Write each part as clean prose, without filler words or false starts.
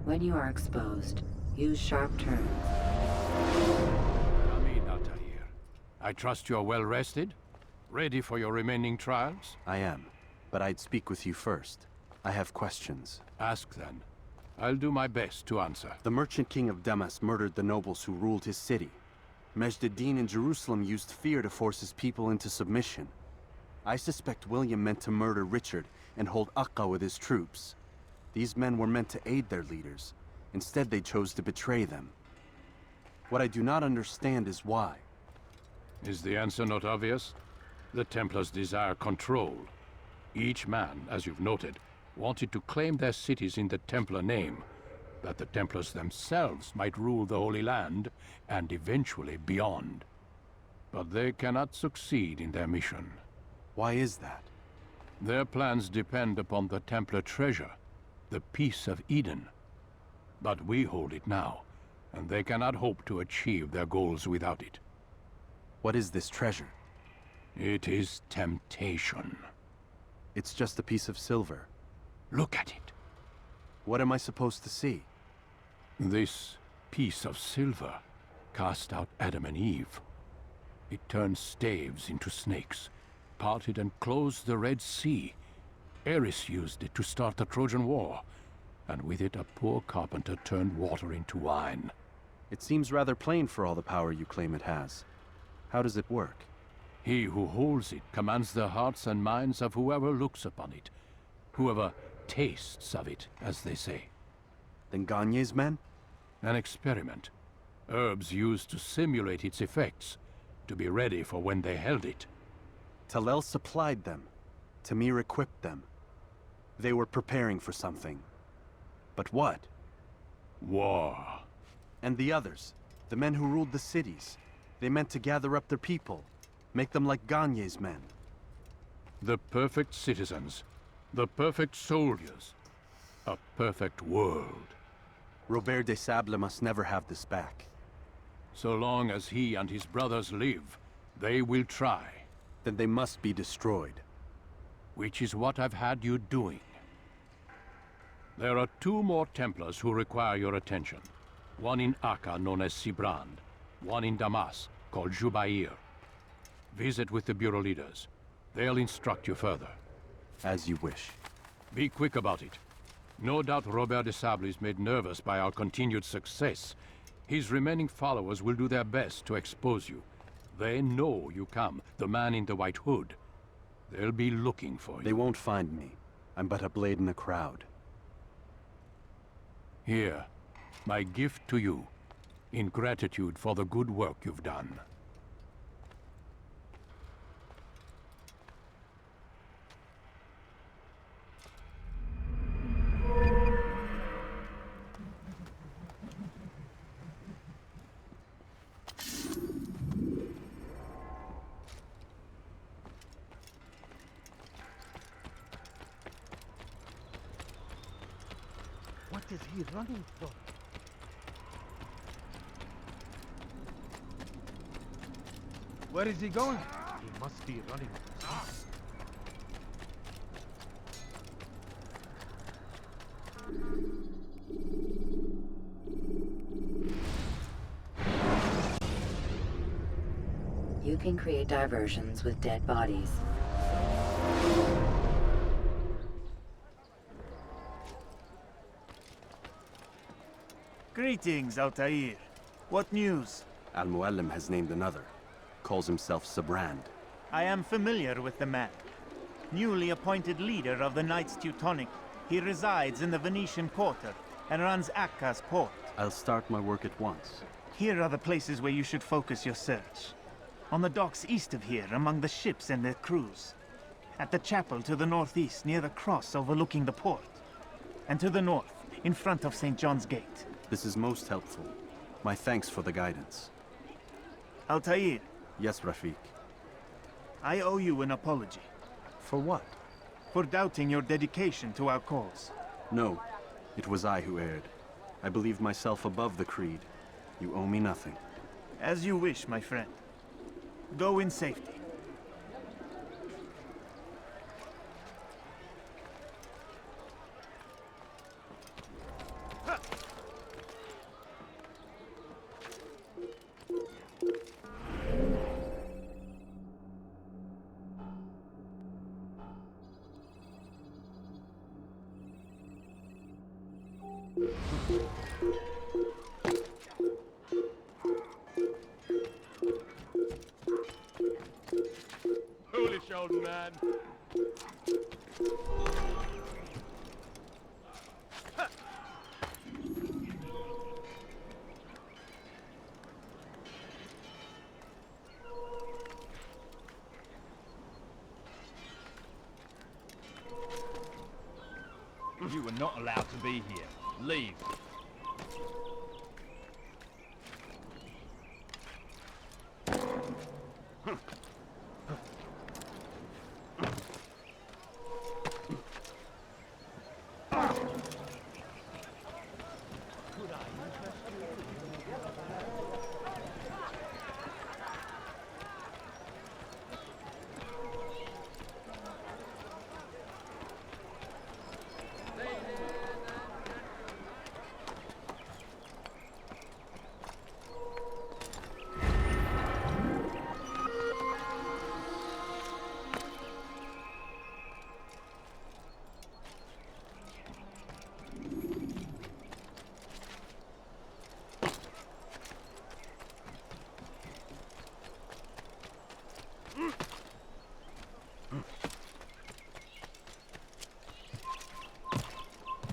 When you are exposed, use sharp turns. Come in, Altair. I trust you're well rested? Ready for your remaining trials? I am, but I'd speak with you first. I have questions. Ask then. I'll do my best to answer. The merchant king of Damas murdered the nobles who ruled his city. Majd-ad-Din in Jerusalem used fear to force his people into submission. I suspect William meant to murder Richard and hold Akka with his troops. These men were meant to aid their leaders. Instead, they chose to betray them. What I do not understand is why. Is the answer not obvious? The Templars desire control. Each man, as you've noted, wanted to claim their cities in the Templar name, that the Templars themselves might rule the Holy Land, and eventually beyond. But they cannot succeed in their mission. Why is that? Their plans depend upon the Templar treasure, the Peace of Eden. But we hold it now, and they cannot hope to achieve their goals without it. What is this treasure? It is temptation. It's just a piece of silver. Look at it. What am I supposed to see? This piece of silver cast out Adam and Eve. It turned staves into snakes, parted and closed the Red Sea. Eris used it to start the Trojan War, and with it a poor carpenter turned water into wine. It seems rather plain for all the power you claim it has. How does it work? He who holds it commands the hearts and minds of whoever looks upon it, whoever tastes of it, as they say. Then Gagne's men? An experiment. Herbs used to simulate its effects, to be ready for when they held it. Talel supplied them. Tamir equipped them. They were preparing for something. But what? War. And the others, the men who ruled the cities, they meant to gather up their people, make them like Gagne's men. The perfect citizens, the perfect soldiers, a perfect world. Robert de Sable must never have this back. So long as he and his brothers live, they will try. Then they must be destroyed. Which is what I've had you doing. There are two more Templars who require your attention. One in Akka, known as Sibrand. One in Damas, called Jubair. Visit with the Bureau leaders. They'll instruct you further. As you wish. Be quick about it. No doubt Robert de Sable is made nervous by our continued success. His remaining followers will do their best to expose you. They know you come, the man in the white hood. They'll be looking for you. They won't find me. I'm but a blade in a crowd. Here, my gift to you, in gratitude for the good work you've done. What is he running from? Where is he going? He must be running. You can create diversions with dead bodies. Greetings, Altair. What news? Al-Muallim has named another. Calls himself Sibrand. I am familiar with the man. Newly appointed leader of the Knights Teutonic, he resides in the Venetian Quarter and runs Akka's port. I'll start my work at once. Here are the places where you should focus your search. On the docks east of here, among the ships and their crews. At the chapel to the northeast, near the cross overlooking the port. And to the north, in front of St. John's Gate. This is most helpful. My thanks for the guidance. Altair, Yes, Rafiq. I owe you an apology. For what? For doubting your dedication to our cause. No, it was I who erred. I believed myself above the creed. You owe me nothing. As you wish, my friend. Go in safety. Foolish old man. You are not allowed to be here. Leave.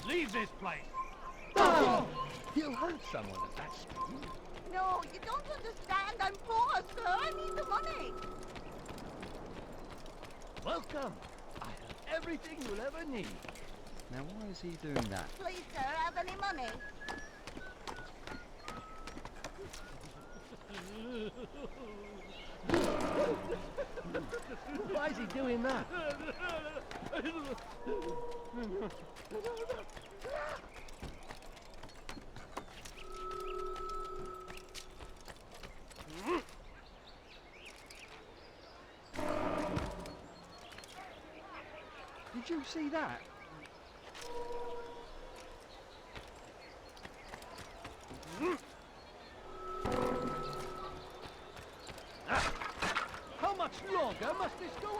Leave this place! You'll hurt someone at that speed. No, you don't understand. I'm poor, sir. I need the money. Welcome. I have everything you'll ever need. Now why is he doing that? Please, sir, have any money? Why is he doing that? Did you see that? How much longer must this go on?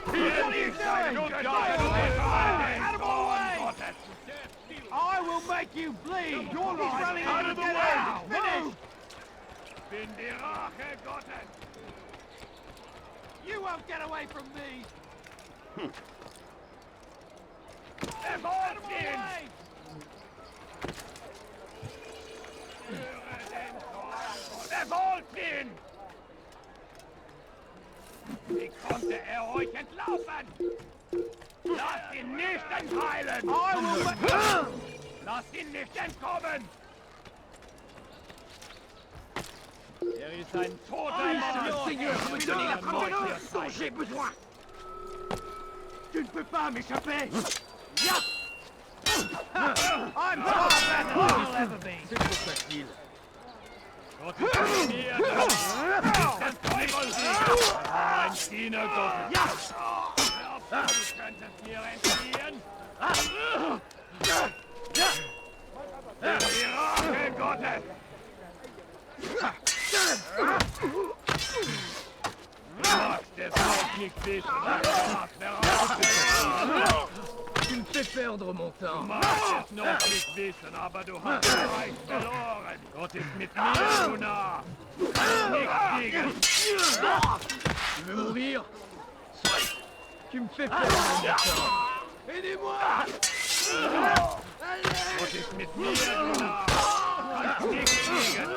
What are you doing? Good guy! Out of my way! I will make you bleed! Your life running out of the way! Finish! Bin die Rache Gottes! You won't get away from me! Erfolg ihn! Erfolgt ihn! Wie konnte euch entlaufen? Lasst ihn nicht entheilen! Lasst ihn nicht entkommen! ist ein toter Mann! Seigneur, vous me donnez la provenance dont j'ai besoin! Tu ne peux pas m'échapper! Ja! I'm tougher than I'll ever be! C'est trop facile. Gott ist mit mir! Den Teufel! Mein Diener Gott! Ja! Du könntest mir entfliehen! Die Rache Gottes! Du magst es auch nicht wissen, Tu me fais perdre mon temps. Du magst es noch nicht wissen, aber du hast bereits verloren. Gott ist mit mir, du Narr. Du kannst nicht siegen. Tu veux mourir? Tu me fais perdre mon temps. Aidez-moi! Gott ist mit mir, du Narr. Du kannst nicht siegen.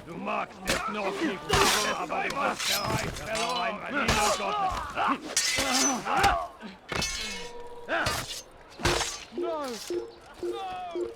Du magst es noch nicht wissen, aber du hast bereits verloren, Diener Gottes. No! No!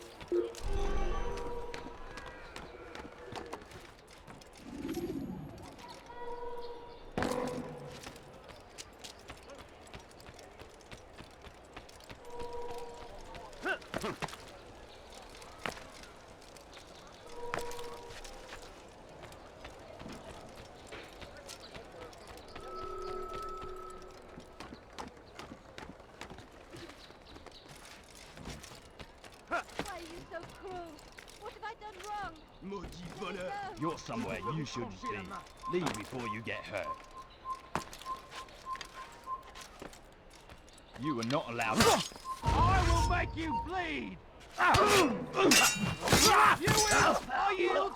You're somewhere you shouldn't be. Leave before you get hurt. You are not allowed to... I will make you bleed! You will! I yield!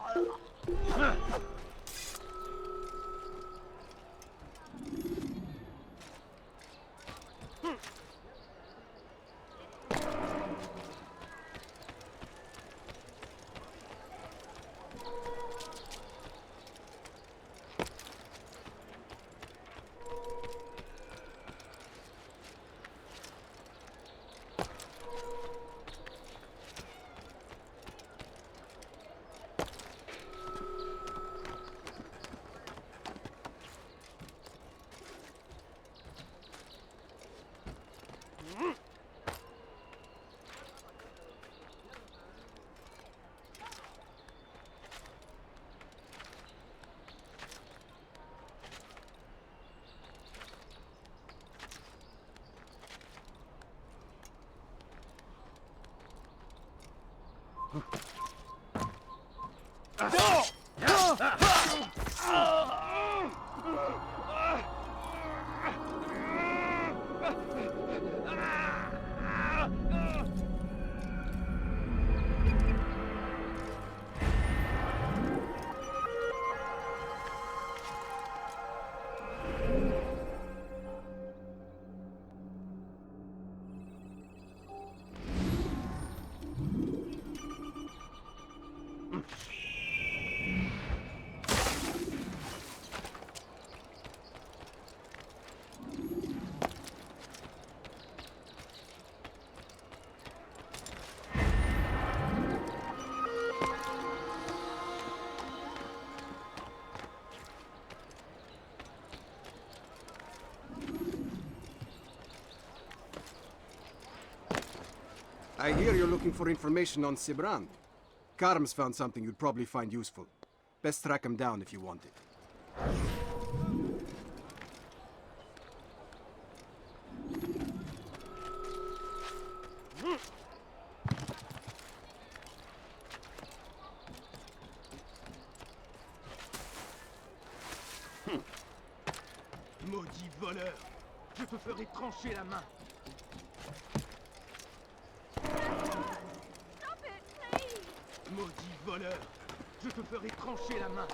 I hear you're looking for information on Sibrand. Karm's found something you'd probably find useful. Best track him down if you want it. Maudit voleur! Je te ferai trancher la main! Stop it, please! Maudit voleur! Je te ferai trancher la main!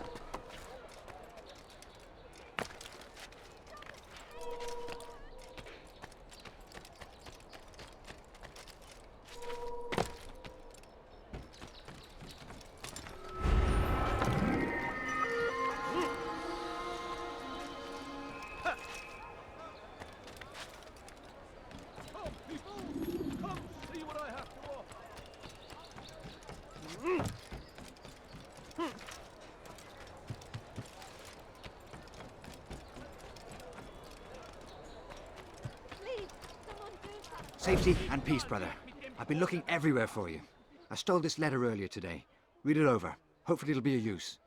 Safety and peace, brother. I've been looking everywhere for you. I stole this letter earlier today. Read it over. Hopefully it'll be of use.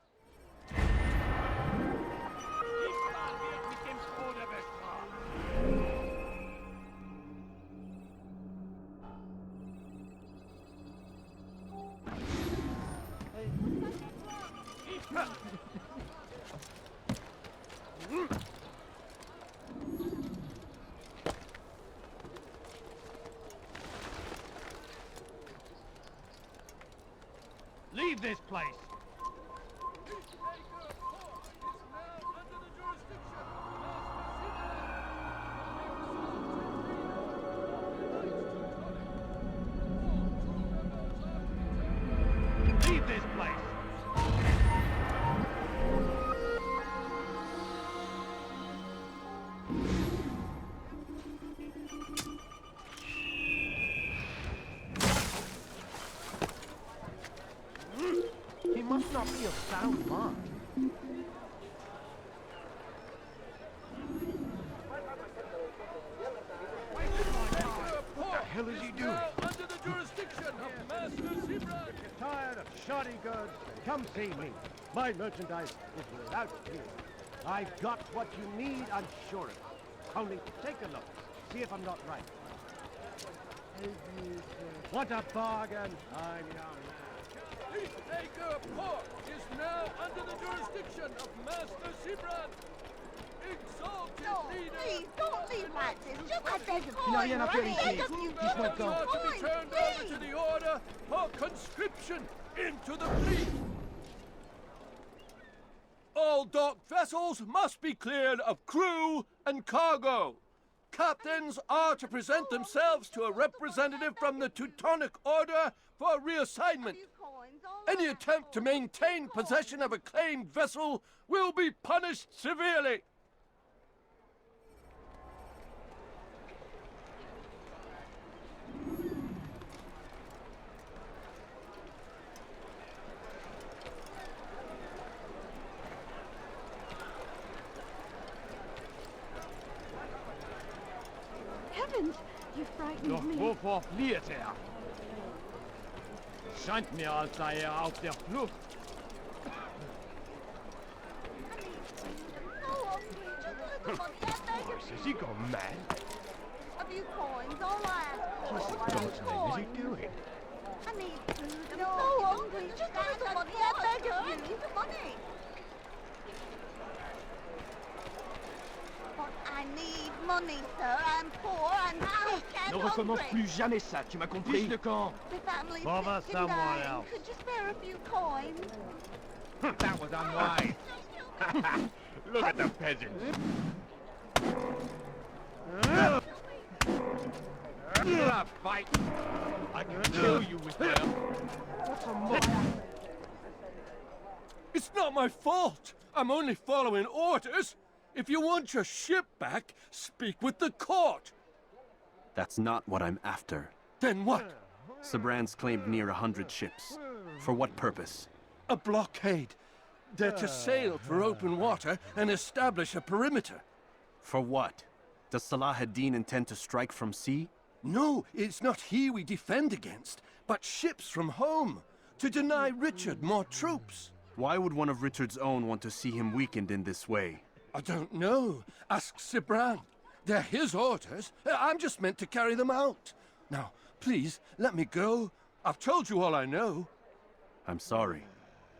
Leave this place! Leave this place! He must not be of sound mind. What the hell is he doing? Under the jurisdiction of Master Sibrand. If you're tired of shoddy goods, come see me. My merchandise is without fear. I've got what you need, I'm sure of it. Only take a look. See if I'm not right. What a bargain! I'm your man. Each acre of port is now under the jurisdiction of Master Sibrand. Exalted No, leader! please, don't leave like this. Just I beg of you. No, Il y en a plus ici. These men are to be turned over to the order for conscription into the fleet. All docked vessels must be cleared of crew and cargo. Captains are to present themselves to a representative from the Teutonic Order for reassignment. Any attempt to maintain possession of a claimed vessel will be punished severely. Heavens, you frightened Doch me. wovor flieht er? Scheint mir, als sei er auf der Flucht. Has he gone mad? A few coins, all I ask for. What in God's name is he doing? I need food. I'm so hungry. Just a little money. I beg of you. I need the money. But I need money, sir. I'm poor and sick and Ne recommence hungry. plus jamais ça, tu m'as compris? Fils de camp! The family's Bother sick and someone dying. else. Could you spare a few coins? That was unwise. Look at the peasants. Fight! I can kill you with them. What's a mob? It's not my fault. I'm only following orders. If you want your ship back, speak with the court. That's not what I'm after. Then what? Sibrand's claimed near 100 ships. For what purpose? A blockade. They're to sail for open water and establish a perimeter. For what? Does Salah ad-Din intend to strike from sea? No, it's not he we defend against, but ships from home, to deny Richard more troops. Why would one of Richard's own want to see him weakened in this way? I don't know. Ask Sibrand. They're his orders. I'm just meant to carry them out. Now, please, let me go. I've told you all I know. I'm sorry.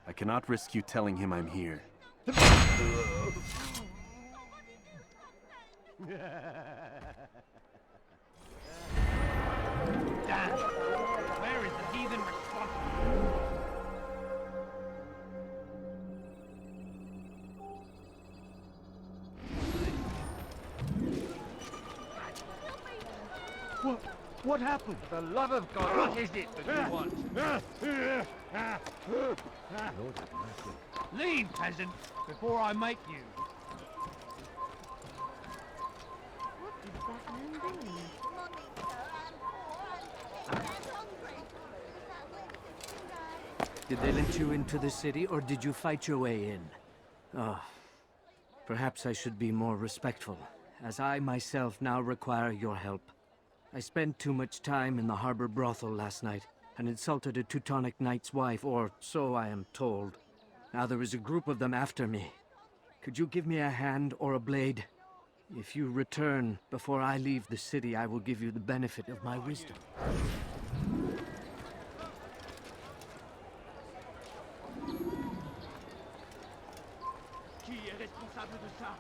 I cannot risk you telling him I'm here. Damn! Where is the heathen responsible? What happened? For the love of God, what is it that you want? Leave, peasant, before I make you. What is that man doing? Money, sir. I'm poor and sick and hungry. The family's sick and dying. Did they let you into the city, or did you fight your way in? Oh, perhaps I should be more respectful, as I myself now require your help. I spent too much time in the harbor brothel last night, and insulted a Teutonic knight's wife, or so I am told. Now there is a group of them after me. Could you give me a hand or a blade? If you return before I leave the city, I will give you the benefit of my wisdom. Qui est responsable de ça?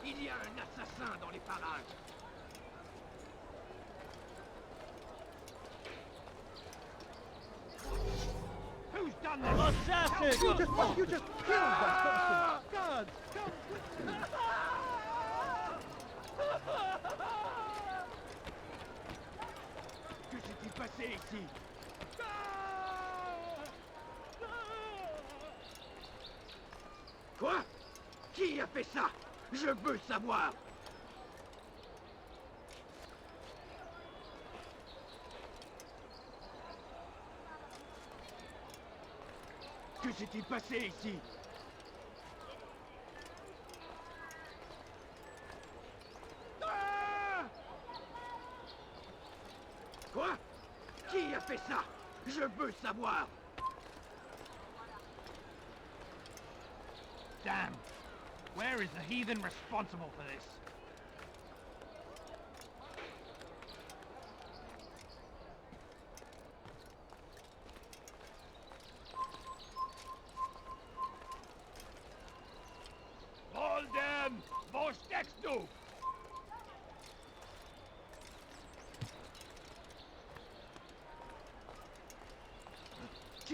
Il y a un assassin dans les parages. Who's done this? Assassin! You just killed that person! Guards, come! Que s'est-il passé ici? Quoi? Qui a fait ça? Je veux savoir! Que s'est-il passé ici? Ah! Quoi? Qui a fait ça? Je veux savoir! Damn! Where is the heathen responsible for this?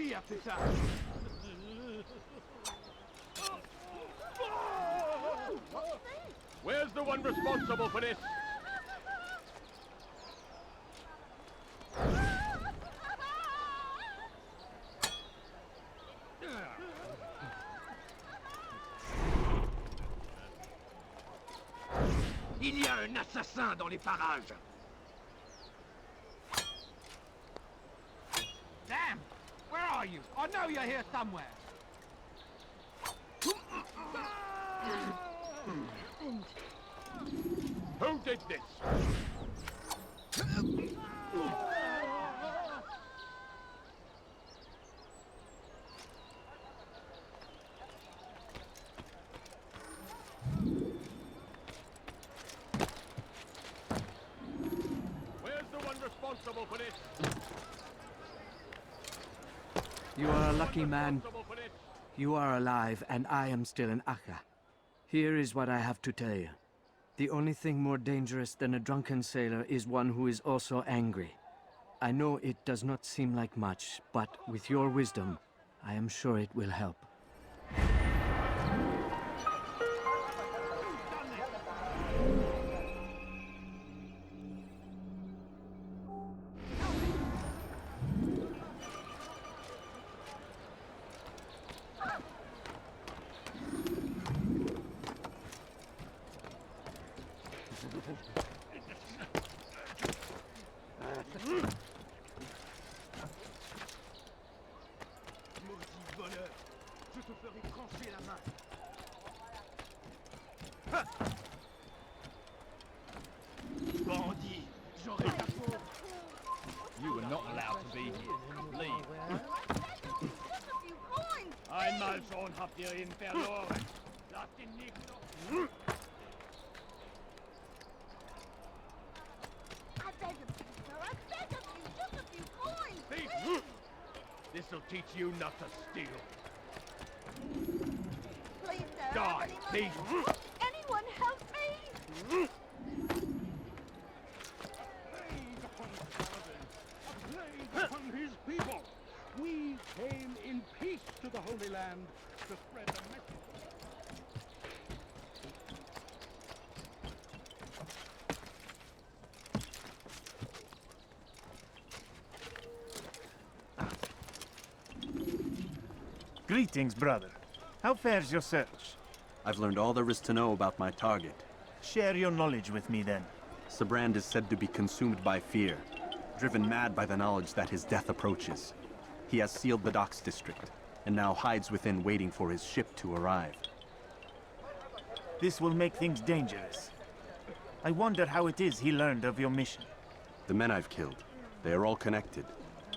Hier, putain! Where's the one responsible for this? Il y a un assassin dans les parages! Damn! Where are you? I know you're here somewhere! Who did this? Where's the one responsible for this? You are a lucky man. Responsible for this? You are alive, and I am still in Akka. Here is what I have to tell you. The only thing more dangerous than a drunken sailor is one who is also angry. I know it does not seem like much, but with your wisdom, I am sure it will help. Maudit voleur! Je te ferai trancher la main! Bandit! J'aurai ta peau! You were not allowed to be here. Leave. Just a few coins! Einmal schon habt ihr ihn verloren! Lasst ihn nicht noch... I beg of you, sir. I beg of you. Just a few coins. Thief! This'll teach you not to steal. Please, sir. Die, have any money? thief! Anyone help me? Plague upon Saladin! A plague upon his people! We came in peace to the Holy Land to spread the message. Greetings, brother. How fares your search? I've learned all there is to know about my target. Share your knowledge with me, then. Sibrand is said to be consumed by fear, driven mad by the knowledge that his death approaches. He has sealed the docks district, and now hides within waiting for his ship to arrive. This will make things dangerous. I wonder how it is he learned of your mission. The men I've killed, they are all connected.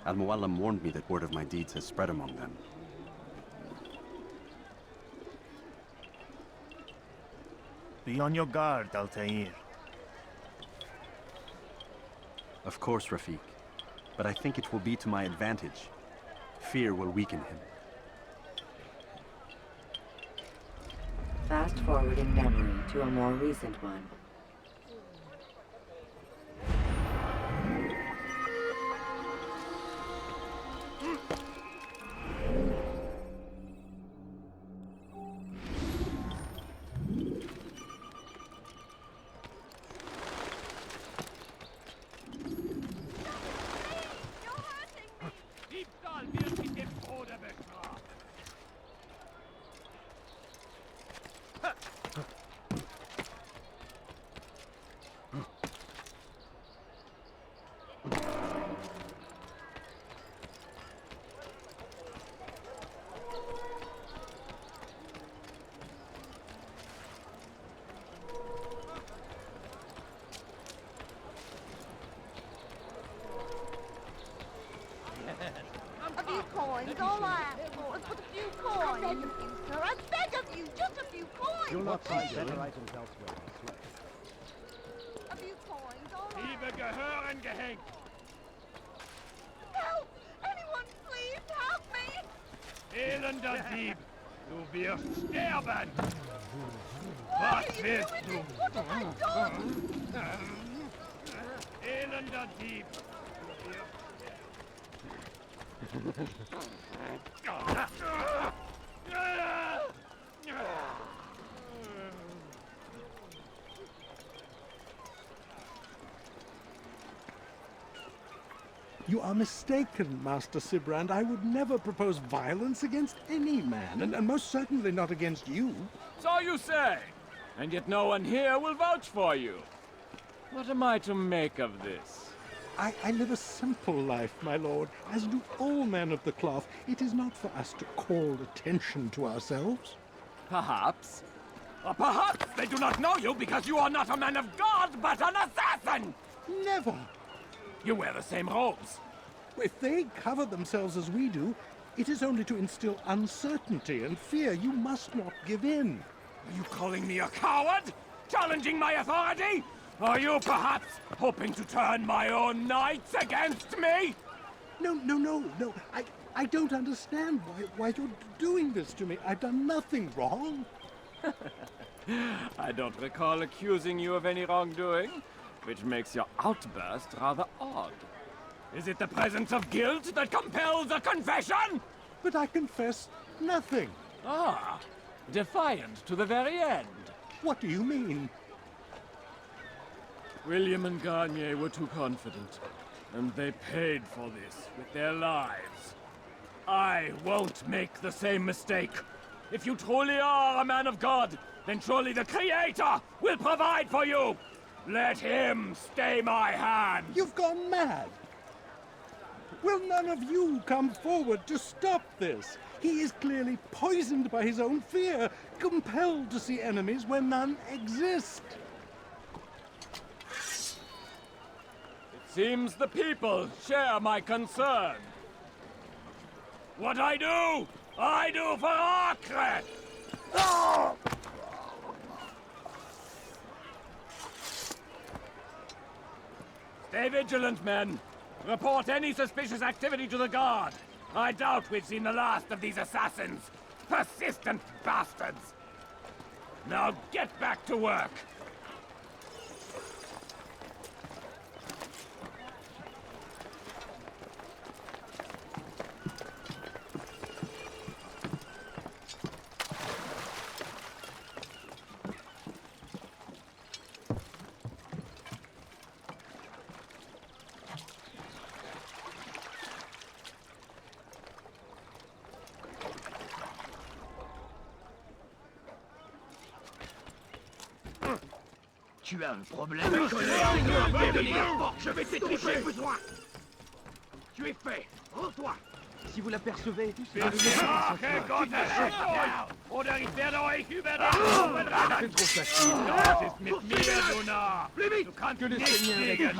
Al-Muallim warned me that word of my deeds has spread among them. Be on your guard, Altair. Of course, Rafiq. But I think it will be to my advantage. Fear will weaken him. Fast forward in memory to a more recent one. Diebstahl wird mit dem Tode bestraft! A few coins. All I ask for is but a few coins. I beg of you, sir. I beg of you. Just a few coins. You'll not find please. better items elsewhere, I swear. A few coins. All I Diebe gehören gehängt! Help! Anyone, please help me! Elender Dieb! Du wirst sterben! Why Was are you willst doing du? this? What have I done? Elender Dieb! Du wirst You are mistaken, Master Sibrand. I would never propose violence against any man, and most certainly not against you. So you say, and yet no one here will vouch for you. What am I to make of this? I live a simple life, my lord, as do all men of the cloth. It is not for us to call attention to ourselves. Perhaps. Or perhaps they do not know you because you are not a man of God, but an assassin! Never! You wear the same robes. If they cover themselves as we do, it is only to instill uncertainty and fear. You must not give in. Are you calling me a coward? Challenging my authority? Are you perhaps hoping to turn my own knights against me? No. I don't understand why you're doing this to me. I've done nothing wrong. I don't recall accusing you of any wrongdoing, which makes your outburst rather odd. Is it the presence of guilt that compels a confession? But I confess nothing. Ah, defiant to the very end. What do you mean? William and Garnier were too confident, and they paid for this with their lives. I won't make the same mistake. If you truly are a man of God, then surely the Creator will provide for you! Let him stay my hand! You've gone mad! Will none of you come forward to stop this? He is clearly poisoned by his own fear, compelled to see enemies where none exist. It seems the people share my concern. What I do for Acre! Stay vigilant, men. Report any suspicious activity to the guard. I doubt we've seen the last of these assassins. Persistent bastards. Now get back to work. Tu as un problème de colère. Je vais t'étriper besoin. Tu es fait. Rends-toi. Si vous l'apercevez, Oder ich werde euch über den Kopf tragen. Das ist mit mir, Luna. Du kannst nicht fliegen. Du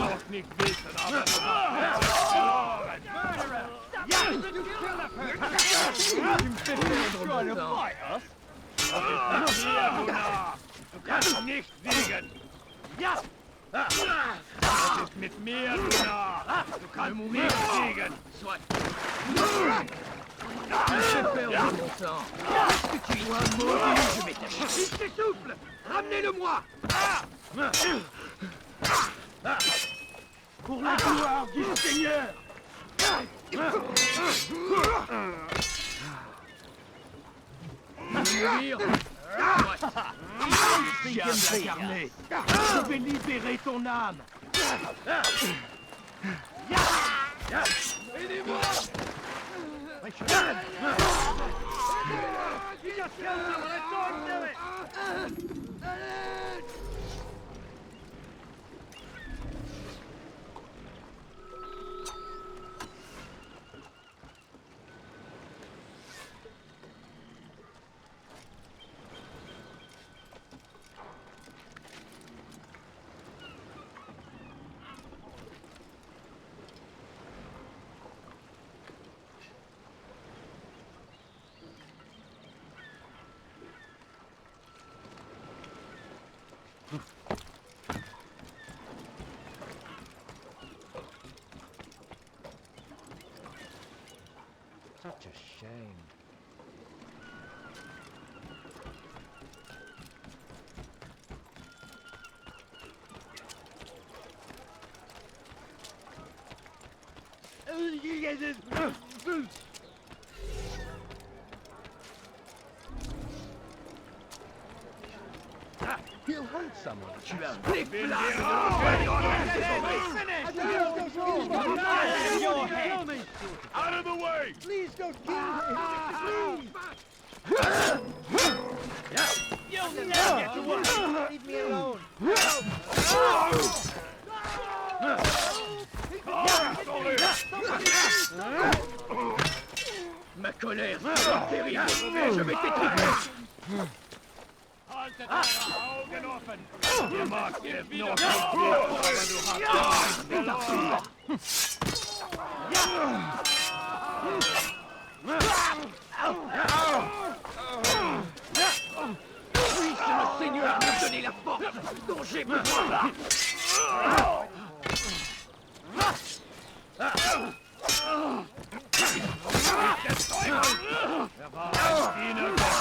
musst nicht wissen, aber du hast verloren. Das ist mit mir, Luna. Du kannst nicht fliegen. Ja! Das ist mit mir, Luna. Du kannst nicht fliegen. Tu fais perdre mon sang. Est-ce que tu dois mourir? Je vais t'acheter. Il s'essouffle. Ramenez-le-moi. Pour la gloire du Seigneur. Mourir. Diable incarné. Je vais libérer ton âme. Aidez-moi. Such a shame. He'll hunt someone. Tu as un déplacé Out of the way! Please don't kill me! You'll never get to work! Leave me alone! Ma colère sera terrible, mais je vais t'étriper. Haltet eure Augen offen! Ihr macht es noch nicht wieder, aber du hast verloren! Puisse le Seigneur me donner la force dont j'ai besoin. Er war ein Diener Gottes.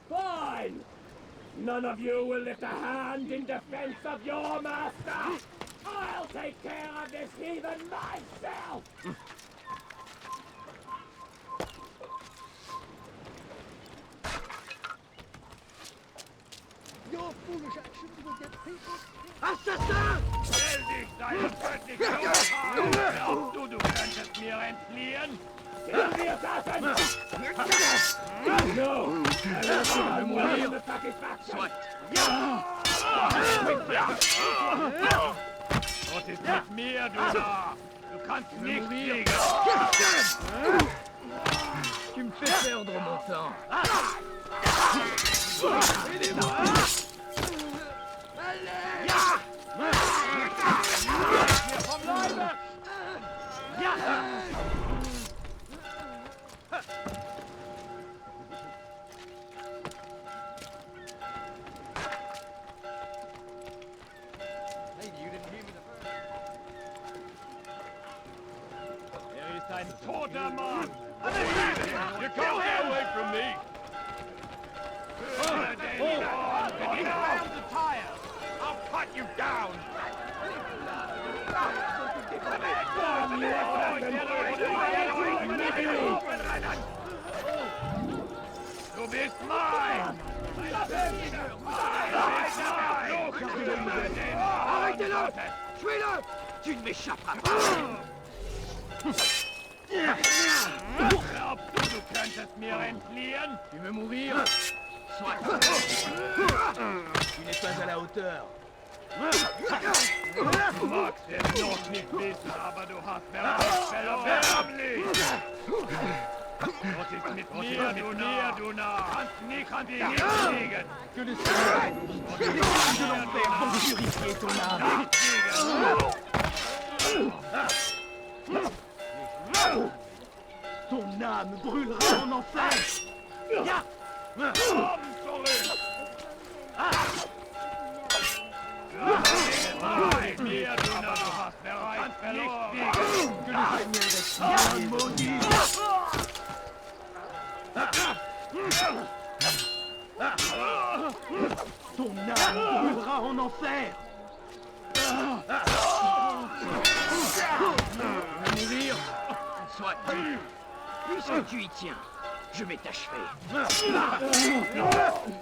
Fine! None of you will lift a hand in defense of your master! I'll take care of this heathen myself! Your foolish actions will get people... Assassin! Stell dich deinem göttlichen Auftrag! Glaubst du könntest mir entfliehen? Kill the assassin! No! I will not give the satisfaction! Was ist mit mir, du da? Du kannst nicht fliegen! Tu me fais perdre mon temps. Ein toter Mann! You can't get away from me! Around the tires! I'll cut you down! Du bist mein! Arrêtez-le! Tuez-le! Tu ne m'échapperas pas! Glaubst du könntest mir entfliehen? Tu veux mourir? Soit. Tu n'es pas à la hauteur. Du magst es noch nicht wissen, aber du hast bereits verloren! Was ist mit mir, du Narr? Kannst nicht an dich hinlegen! Que le Seigneur de l'enfer vont purifier ton âme. Ton âme brûlera en enfer. Mit mir, du Narr, du hast bereits verloren! Que le Seigneur est bien maudit. Ton âme brûlera en enfer. Mourir? Soit. Puisque tu y tiens, je vais t'achever.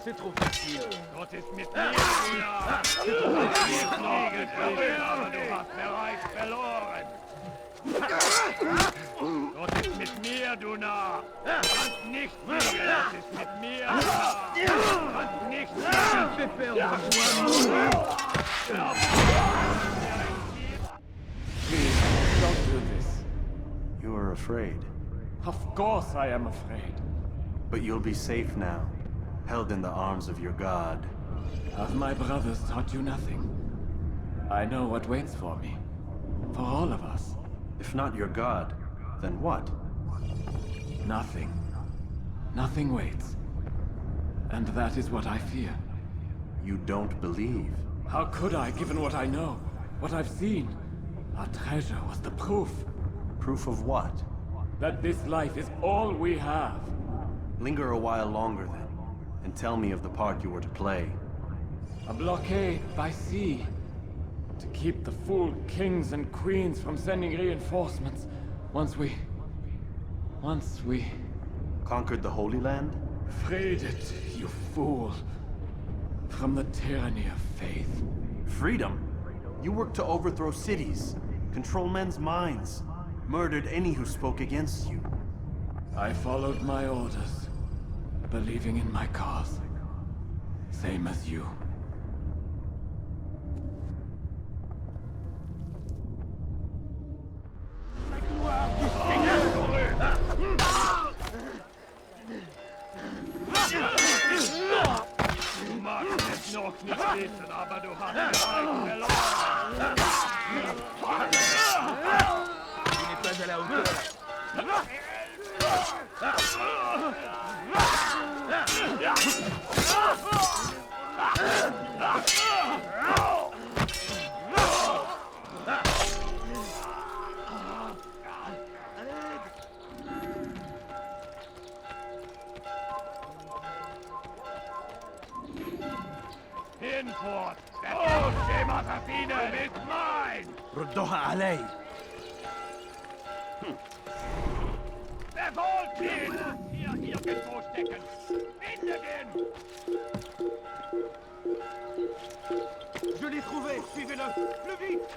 C'est trop facile. Was ist mit mir, du Narr? Du kannst nicht fliegen, aber du hast bereits verloren! Was ist mit mir, du Narr? Du kannst nicht fliegen! Was ist mit mir, du Narr? Du kannst nicht fliegen! Please, don't do this. You are afraid. Of course I am afraid. But you'll be safe now, held in the arms of your god. Have my brothers taught you nothing? I know what waits for me. For all of us. If not your god, then what? Nothing. Nothing waits. And that is what I fear. You don't believe. How could I, given what I know, what I've seen? Our treasure was the proof. Proof of what? That this life is all we have. Linger a while longer then, and tell me of the part you were to play. A blockade by sea. To keep the fool kings and queens from sending reinforcements. Once we... Conquered the Holy Land? Freed it, you fool. From the tyranny of faith. Freedom? You worked to overthrow cities, control men's minds, murdered any who spoke against you. I followed my orders, believing in my cause. Same as you. Du magst es noch nicht wissen, aber du hast bereits verloren. Tu n'es pas à la hauteur. Hinfort! Der Tod dem Assassinen ist mein! ردوها علي! Verfolgt ihn! Hier irgendwo stecken! Findet ihn! Je l'ai trouvé! Suivez-le! Plus vite!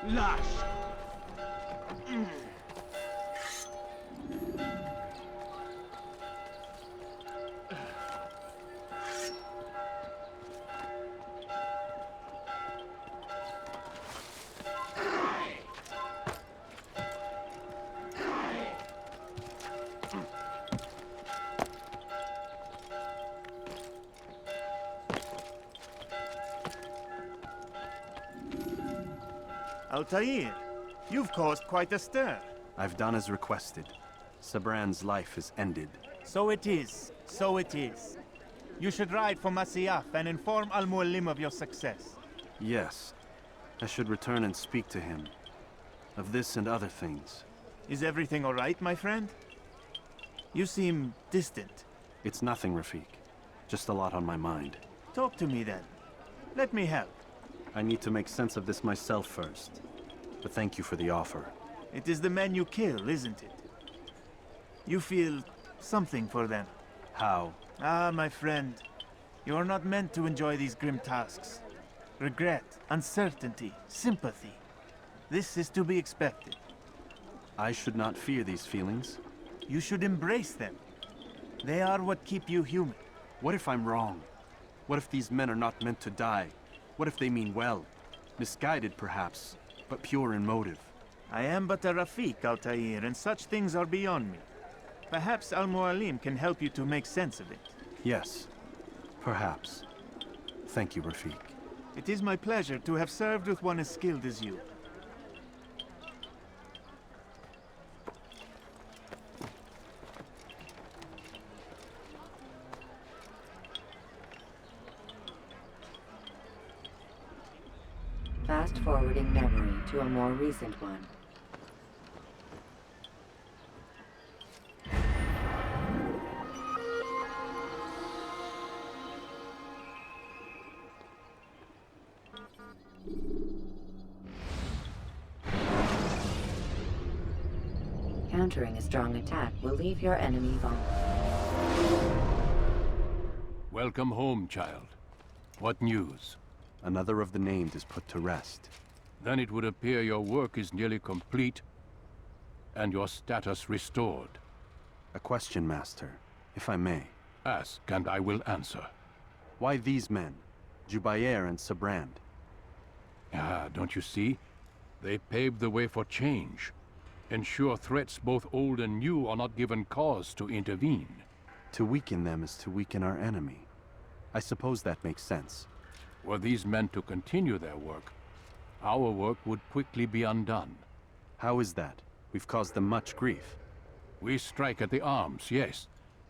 Lâche! Altair, you've caused quite a stir. I've done as requested. Sibrand's life is ended. So it is. So it is. You should ride for Masyaf and inform Al-Mualim of your success. Yes. I should return and speak to him. Of this and other things. Is everything all right, my friend? You seem distant. It's nothing, Rafik. Just a lot on my mind. Talk to me then. Let me help. I need to make sense of this myself first. But thank you for the offer. It is the men you kill, isn't it? You feel something for them. How? Ah, my friend. You are not meant to enjoy these grim tasks. Regret, uncertainty, sympathy. This is to be expected. I should not fear these feelings. You should embrace them. They are what keep you human. What if I'm wrong? What if these men are not meant to die? What if they mean well? Misguided, perhaps, but pure in motive. I am but a Rafik, Altair, and such things are beyond me. Perhaps Al-Mualim can help you to make sense of it. Yes, perhaps. Thank you, Rafik. It is my pleasure to have served with one as skilled as you. Fast-forwarding memory to a more recent one. Countering a strong attack will leave your enemy vulnerable. Welcome home, child. What news? Another of the named is put to rest. Then it would appear your work is nearly complete and your status restored. A question, Master, if I may. Ask, and I will answer. Why these men? Jubair and Sibrand. Ah, don't you see? They paved the way for change. Ensure threats both old and new are not given cause to intervene. To weaken them is to weaken our enemy. I suppose that makes sense. Were these men to continue their work, our work would quickly be undone. How is that? We've caused them much grief. We strike at the arms, yes,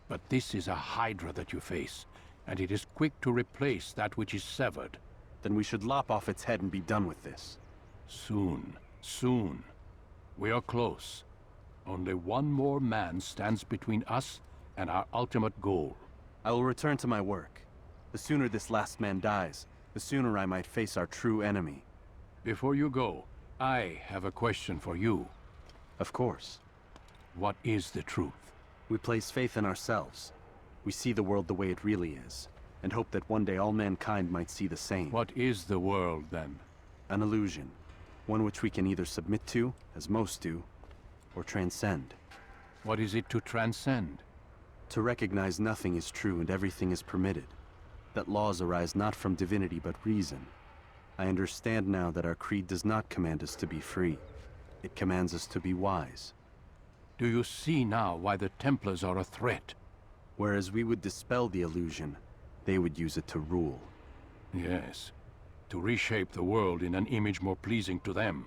but this is a hydra that you face, and it is quick to replace that which is severed. Then we should lop off its head and be done with this. Soon, soon. We are close. Only one more man stands between us and our ultimate goal. I will return to my work. The sooner this last man dies, the sooner I might face our true enemy. Before you go, I have a question for you. Of course. What is the truth? We place faith in ourselves. We see the world the way it really is, and hope that one day all mankind might see the same. What is the world, then? An illusion. One which we can either submit to, as most do, or transcend. What is it to transcend? To recognize nothing is true and everything is permitted. That laws arise not from divinity but reason. I understand now that our creed does not command us to be free. It commands us to be wise. Do you see now why the Templars are a threat? Whereas we would dispel the illusion, they would use it to rule. Yes. To reshape the world in an image more pleasing to them.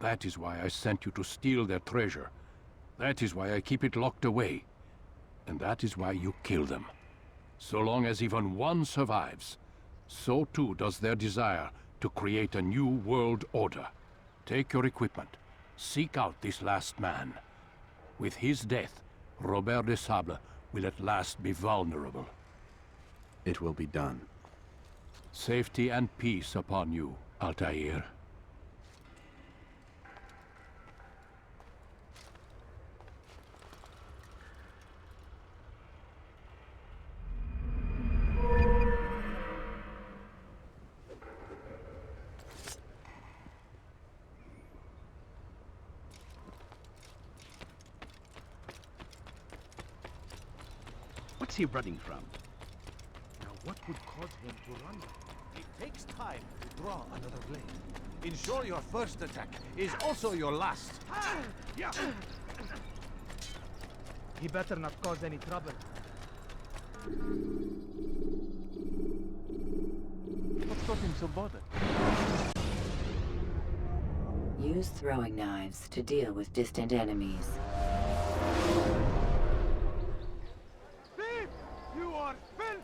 That is why I sent you to steal their treasure. That is why I keep it locked away. And that is why you kill them. So long as even one survives, so too does their desire to create a new world order. Take your equipment. Seek out this last man. With his death, Robert de Sable will at last be vulnerable. It will be done. Safety and peace upon you, Altair. What's he running from? Now what would cause him to run? It takes time to draw another blade. Ensure your first attack is also your last. Yeah. He better not cause any trouble. What's got him so bothered? Use throwing knives to deal with distant enemies. Thief! You are spent!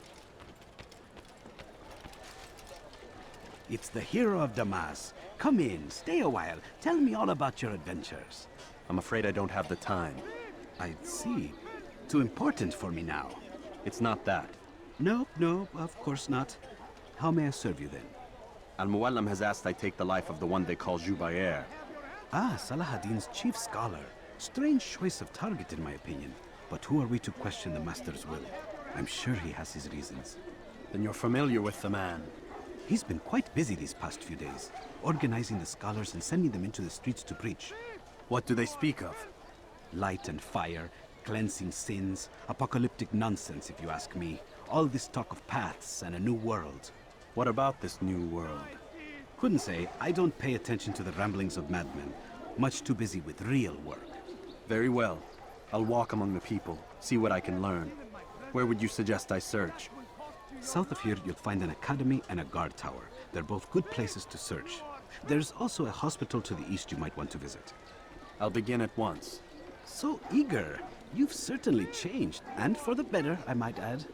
It's the hero of Damas. Come in, stay a while. Tell me all about your adventures. I'm afraid I don't have the time. I see. Too important for me now. It's not that. No, of course not. How may I serve you then? Al-Muallim has asked I take the life of the one they call Jubair. Ah, Salahadin's chief scholar. Strange choice of target in my opinion. But who are we to question the Master's will? I'm sure he has his reasons. Then you're familiar with the man. He's been quite busy these past few days, organizing the scholars and sending them into the streets to preach. What do they speak of? Light and fire, cleansing sins, apocalyptic nonsense if you ask me. All this talk of paths and a new world. What about this new world? Couldn't say. I don't pay attention to the ramblings of madmen. Much too busy with real work. Very well. I'll walk among the people, see what I can learn. Where would you suggest I search? South of here, you'll find an academy and a guard tower. They're both good places to search. There's also a hospital to the east you might want to visit. I'll begin at once. So eager. You've certainly changed, and for the better, I might add.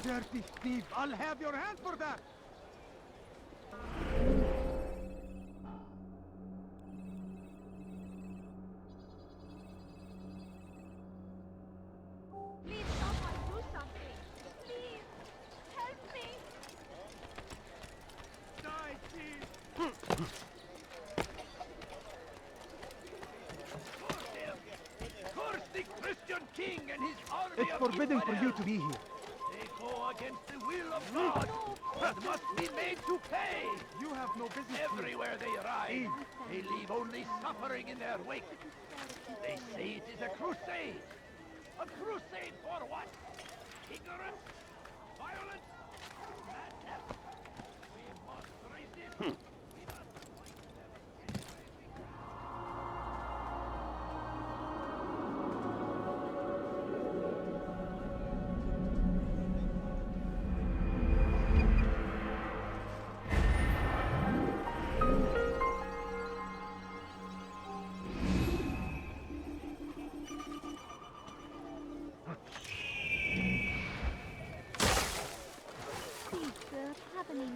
Dirty thief! I'll have your hand for that! Please, someone do something! Please! Help me! Die, thief! Curse the Christian king and his army It's of forbidden for you infidels. to be here. They go against the will of God and must be made to pay. You have no business Everywhere they arrive, they leave only suffering in their wake. They say it is a crusade. A crusade for what? Ignorance? Violence? Madness? We must resist. We must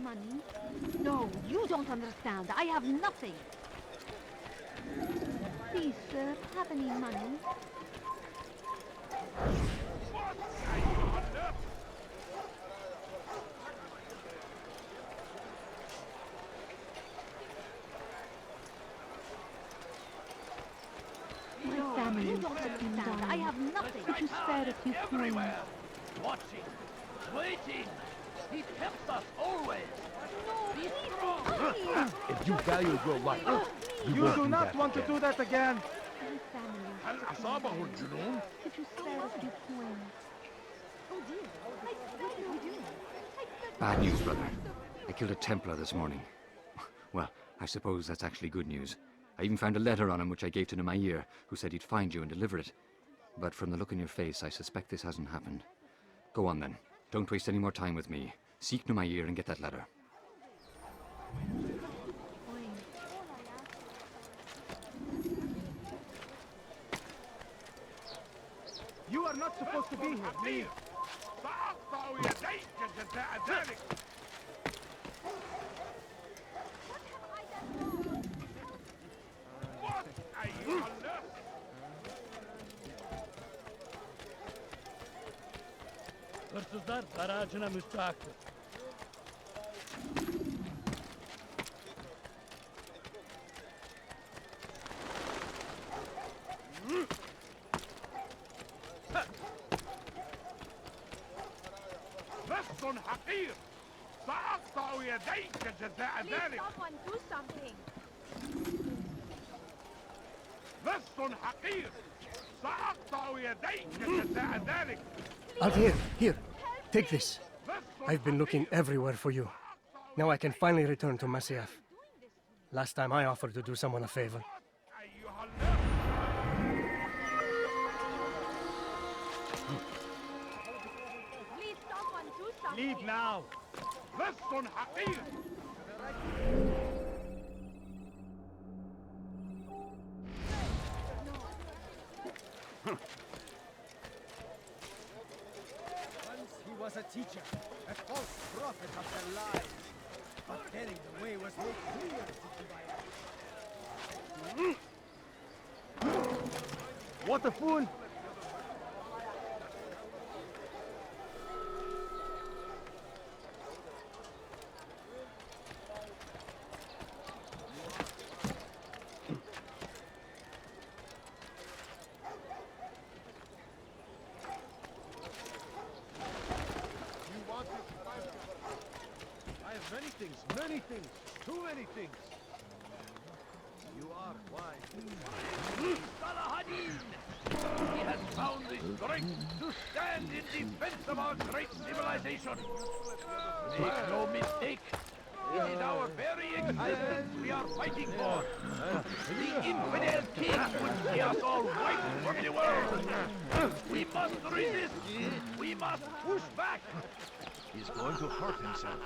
money? No, you don't understand. I have nothing. Please, sir, have any money? My family is sitting down. I have nothing. Could you spare a few coins? Watching, waiting. He tempts us always. Be strong. If you value your life, you do not want to do that again. My family is هل أصابه الجنون؟ Could you spare a few coins? Oh dear. What are we doing? Bad news, brother. I killed a Templar this morning. Well, I suppose that's actually good news. I even found a letter on him which I gave to Jubair, who said he'd find you and deliver it. But from the look in your face, I suspect this hasn't happened. Go on then. Don't waste any more time with me. Seek Jubair and get that letter. You are not supposed to be here. Leave. سأقطع يديك جزاء ذلك. What أيها الناس؟ Hırsızlar garajına müstahaktır. لص حقير. سأقطع يديك جزاء ذلك. Someone do something. لص حقير. سأقطع يديك جزاء ذلك. Altair, here. Take this. I've been looking everywhere for you. Now I can finally return to Masyaf. Last time I offered to do someone a favor. Please, someone do something. Leave now. لص حقير. Once he was a teacher, a false prophet of their lives. But then the way was made clear to Jubair. What a fool! I have many things, too many things. You are wise. Salahadin! He has found the strength to stand in defense of our great civilization. Make no mistake, it is our very existence we are fighting for. The infidel king would see us all wiped from the world. We must resist. We must push back. He's going to hurt himself.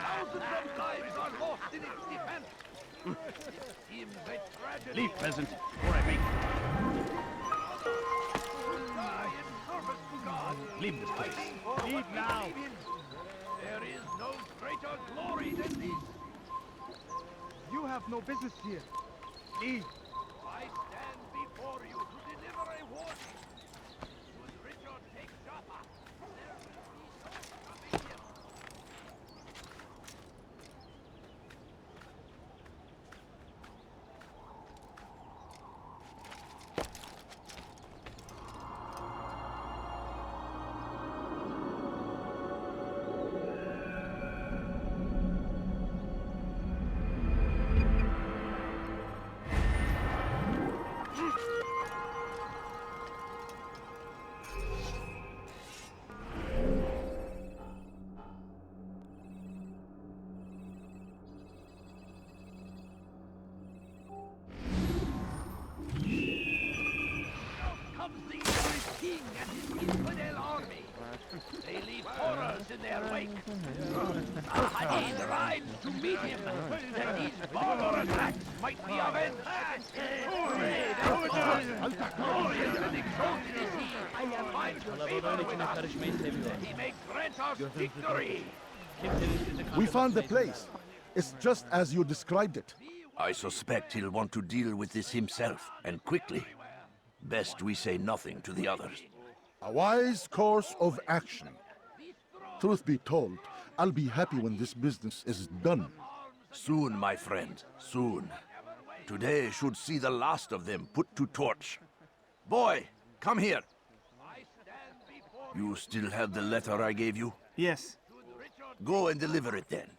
Thousands of lives are lost in its defense. It seems a tragedy. Leave, peasant, or I make Die in service to God. Leave this place. Leave now. There is no greater glory than this. You have no business here. Leave. I stand before you to deliver a warning. Should Richard take Jaffa, there will be no stopping him. Comes the English king and his infidel army. They leave horrors in their wake. Saladin rides to meet him, and his barbar attacks might be avenged. Glorious and exalted is he. Finds favor with us. He may grant us victory. We found the place. It's just as you described it. I suspect he'll want to deal with this himself, and quickly. Best we say nothing to the others. A wise course of action. Truth be told, I'll be happy when this business is done. Soon, my friend, soon. Today should see the last of them put to torch. Boy, come here. You still have the letter I gave you? Yes. Go and deliver it then.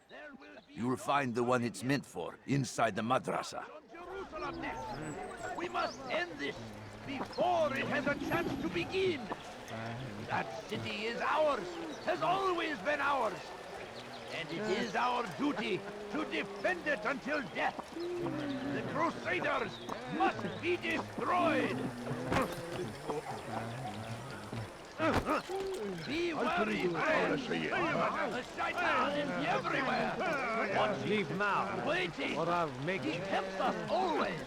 You'll find the one it's meant for inside the madrasa. We must end this before it has a chance to begin. That city is ours, has always been ours. And it is our duty to defend it until death. The Crusaders must be destroyed. Be wary, friends. The shaitan is everywhere. Watching, Leave now, waiting. or I'll make He you. tempts us always.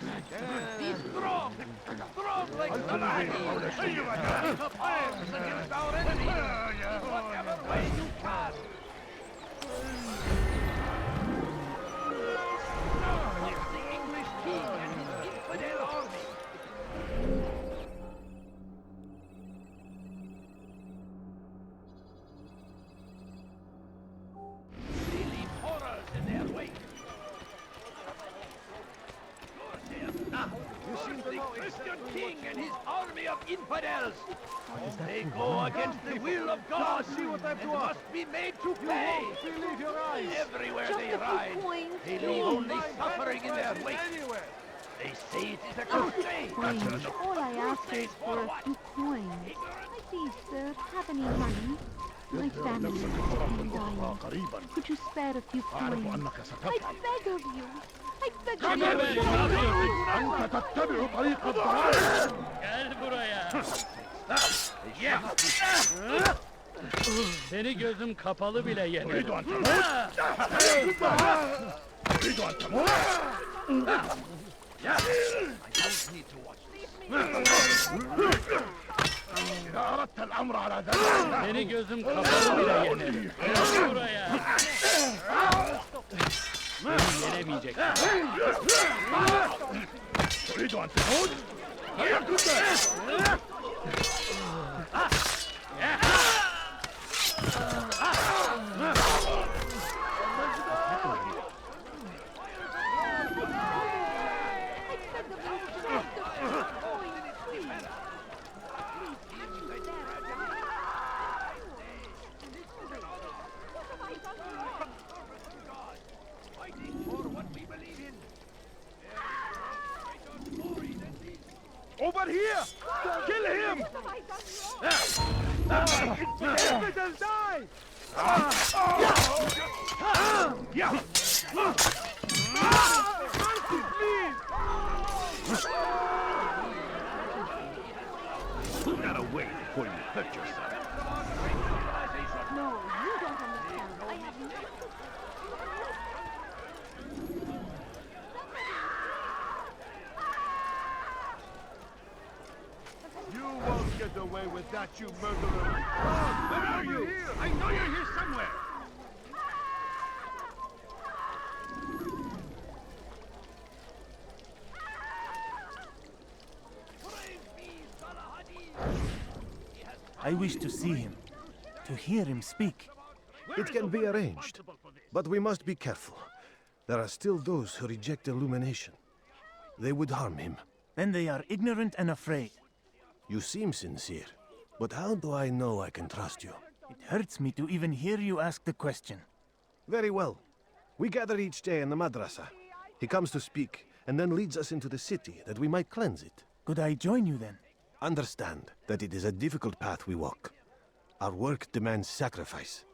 Be strong, strong like Saladin. Take up arms against our enemies in whatever way you can. The English king and his infidel army. They leave horrors in their wake. The Christian king and his army of infidels. They go against the will of God and must be made to pay. Everywhere they ride, they leave only suffering in their wake. They say it is a crusade. All I ask is for a few coins. Please, sir, have any money? My family is sick and dying. Could you spare a few coins? I beg of you. I beg of you. أنت تتبع طريق الضلال. Gel buraya. Seni gözüm kapalı bile yenerim. Seni gözüm kapalı bile yenerim. Gel buraya. Beni yenemeyeceksin. تريد أن تموت؟ هيا كنت! Over here! Kill him! Infidels die! Put that away before you hurt yourself. No, you don't understand. I have nothing. You won't get away with that, you murderer! Where are you? I know you're here somewhere! I wish to see him, to hear him speak. It can be arranged, but we must be careful. There are still those who reject illumination. They would harm him. Then they are ignorant and afraid. You seem sincere, but how do I know I can trust you? It hurts me to even hear you ask the question. Very well. We gather each day in the madrasa. He comes to speak, and then leads us into the city, that we might cleanse it. Could I join you then? Understand that it is a difficult path we walk. Our work demands sacrifice.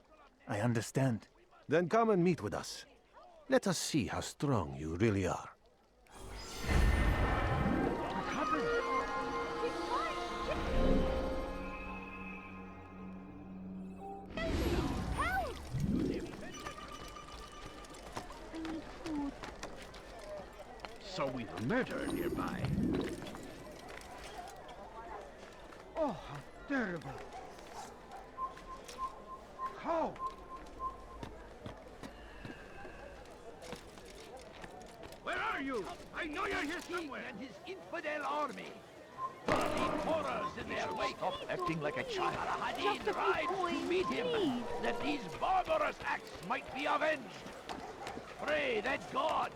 I understand. Then come and meet with us. Let us see how strong you really are. saw with a murderer nearby. Oh, how terrible! How? Where are you? I know you're here somewhere. And his infidel army. Leave horrors in their wake. Stop acting like a child. Al-Hadin rides to meet him, that these barbarous acts might be avenged. Pray that God,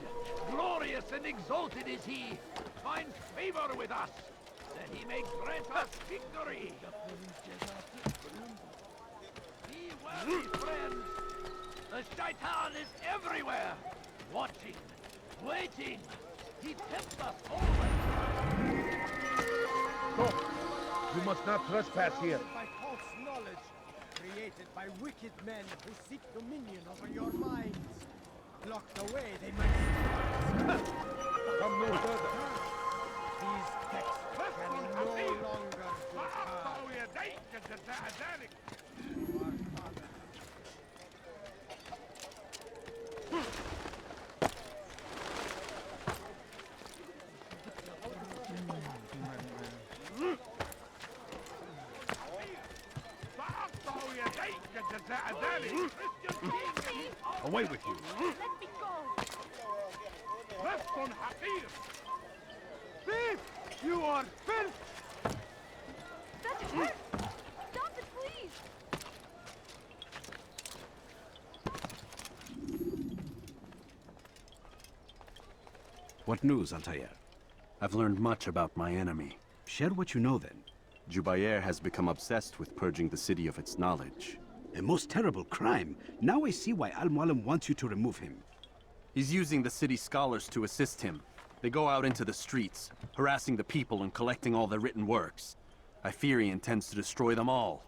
glorious and exalted is he, finds favor with us, that he may grant us victory. Be wary, friends. The Shaitan is everywhere, watching, waiting. He tempts us always. Stop! You must not trespass here. By false knowledge, created by wicked men who seek dominion over your minds. Blocked away, they might come no further. These texts can no longer be Away with you. Let me go! Thief! You are filth! That hurts! Stop it, please! What news, Altair? I've learned much about my enemy. Share what you know, then. Jubair has become obsessed with purging the city of its knowledge. A most terrible crime. Now I see why Al-Mualim wants you to remove him. He's using the city scholars to assist him. They go out into the streets, harassing the people and collecting all their written works. I fear he intends to destroy them all.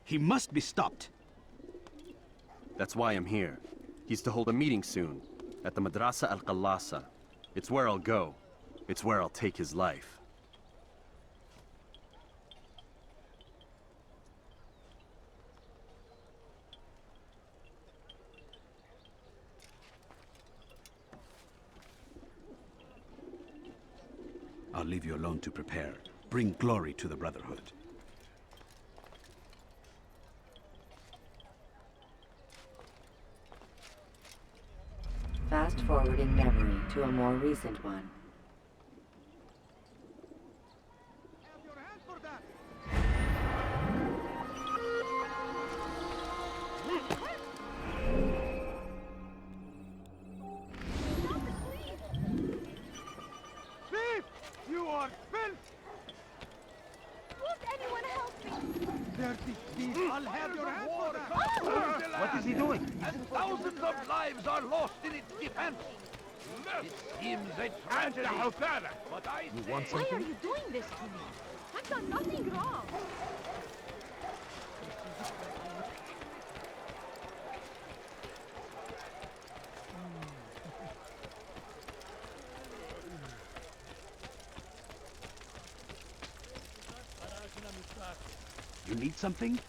He must be stopped. That's why I'm here. He's to hold a meeting soon, at the Madrasa Al-Qallasa. It's where I'll go. It's where I'll take his life. I'll leave you alone to prepare. Bring glory to the Brotherhood. Fast forwarding memory to a more recent one. Thief! You are filth! Won't anyone help me? Dirty thief! I'll have your reward! What is he doing? And thousands of lives are lost in its defense. It seems a tragedy. But I Why are you doing this to me? I've done nothing wrong. You need something?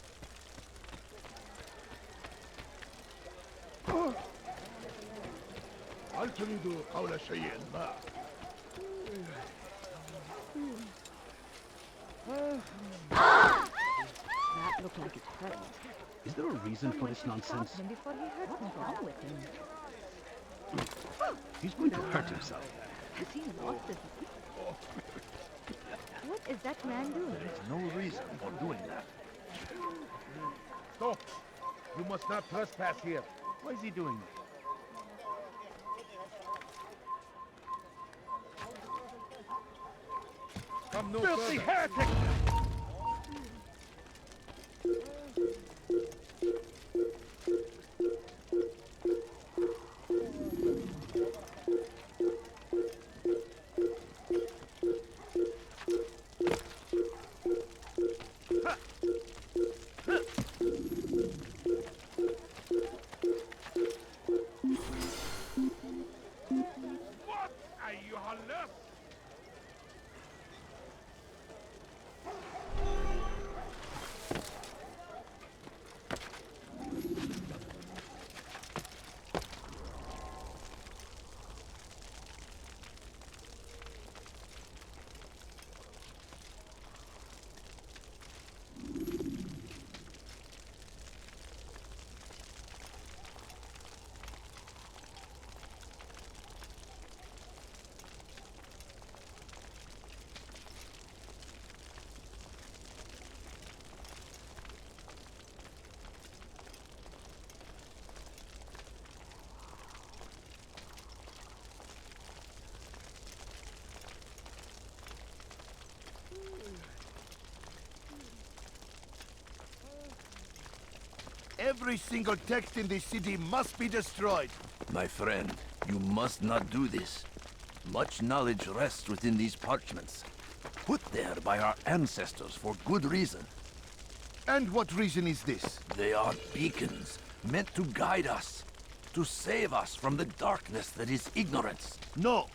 هل تريد قول شيء ما؟ That looked like it hurt. Is there a reason for this nonsense? Stop him before he hurts me. What's wrong with him? He's going to hurt himself. Has he lost his... What is that man doing? There is no reason for doing that. Stop! You must not trespass here. Why is he doing that? Come no filthy further. heretic! Every single text in this city must be destroyed. My friend, you must not do this. Much knowledge rests within these parchments, put there by our ancestors for good reason. And what reason is this? They are beacons, meant to guide us, to save us from the darkness that is ignorance. No,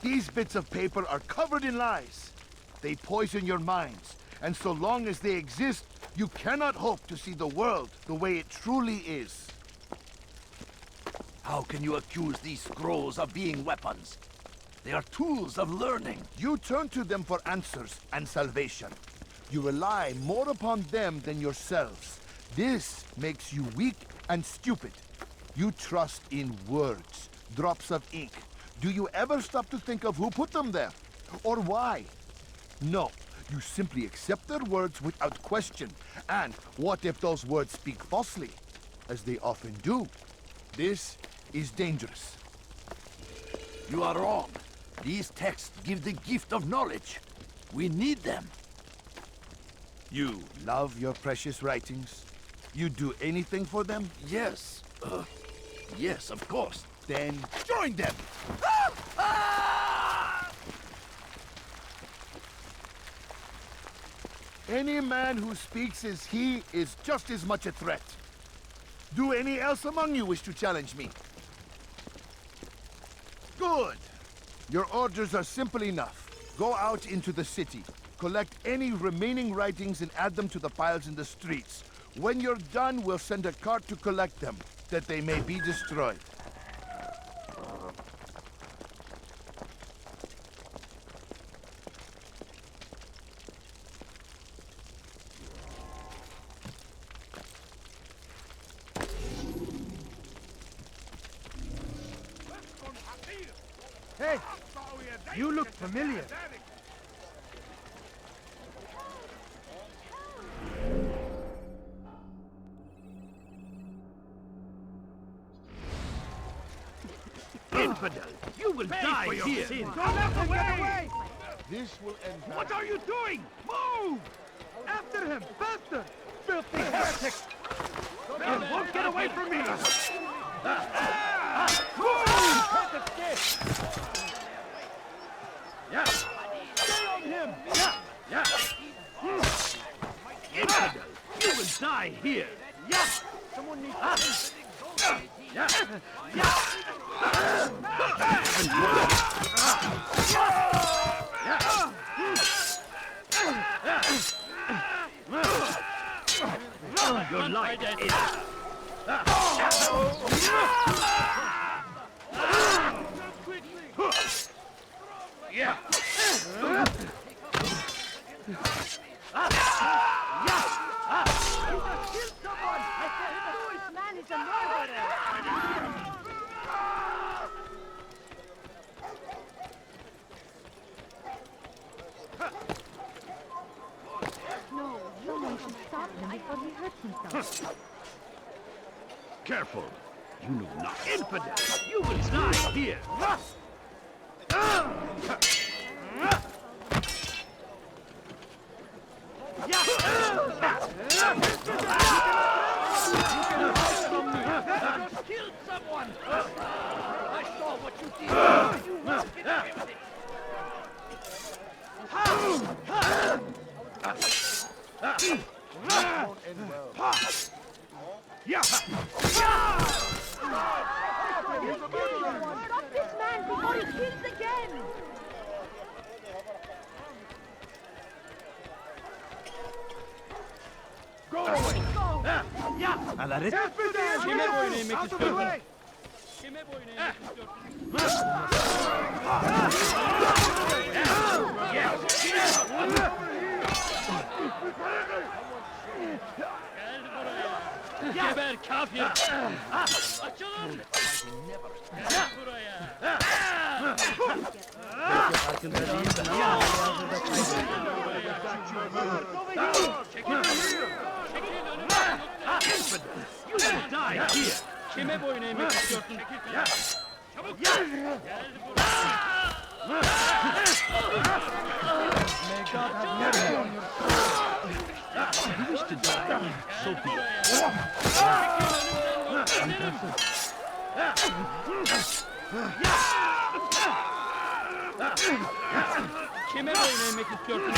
these bits of paper are covered in lies. They poison your minds, and so long as they exist, you cannot hope to see the world the way it truly is. How can you accuse these scrolls of being weapons? They are tools of learning. You turn to them for answers and salvation. You rely more upon them than yourselves. This makes you weak and stupid. You trust in words, drops of ink. Do you ever stop to think of who put them there? Or why? No, you simply accept their words without question. And what if those words speak falsely? As they often do. This is dangerous. You are wrong. These texts give the gift of knowledge. We need them. You love your precious writings? You do anything for them? Yes. Yes, of course. Then join them! Any man who speaks as he is just as much a threat. Do any else among you wish to challenge me? Good. Your orders are simple enough. Go out into the city. Collect any remaining writings and add them to the piles in the streets. When you're done, we'll send a cart to collect them, that they may be destroyed. Hey, you look familiar. Infidel, you will die for your here. sins. Don't let them get away! This will end. What are you doing? Move! After him, faster! Filthy heretic! You won't get away from me! Yeah. Stay on him! Yeah. Infidel, you will die here. Yeah! Someone needs Yeah. Your life is... Yeah. No, someone should stop him before he hurts himself. Careful. You know not. Infidel, you will die here. Killed someone! I saw what you did! You won't get away with it! Stop this man before he kills again! Go away! Alla rätt. Out of the way! Geber kafir! Açılın! Gel buraya! You will die here! Kime boyun eğmek istiyorsun? Çabuk gel! Gel buraya! May God have mercy on your soul! wish to die, so be Kime boyun eğmek istiyorsun?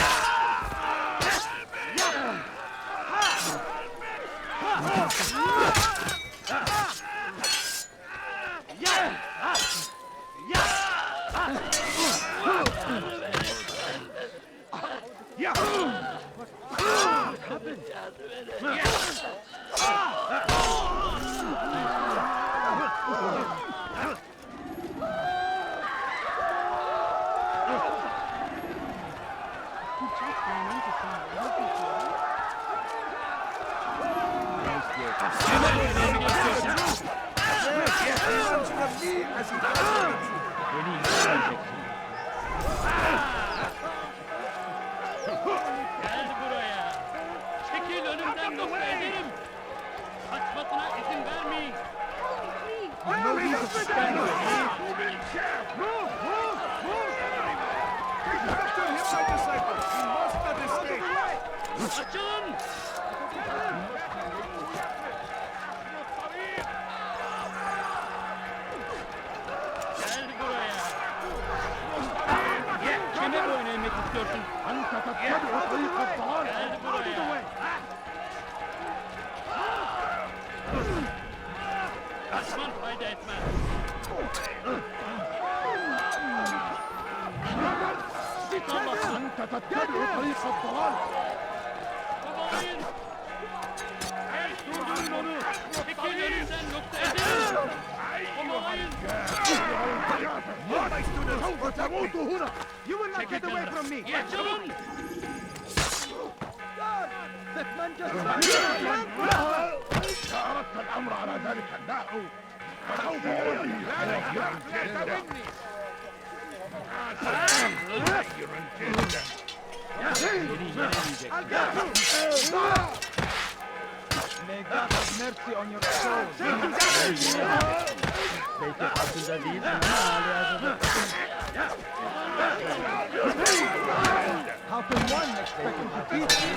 Gel buraya. Çekil önümden yoksa ederim. Kaçmasına izin vermeyin. Açılın! Gel buraya. Kime boyun eğmek istiyorsun? Gel buraya. Kaçman fayda etmez. Babayın! Hey, durdurun onu! Çekil önümden yoksa ederim! Babayın! You will not get away from me! Açılın! That man just أردت الأمر على ذلك النحو فسوف May God have mercy on your soul. Belki altında değilsin ama hali hazırda. How can one expect to defeat me?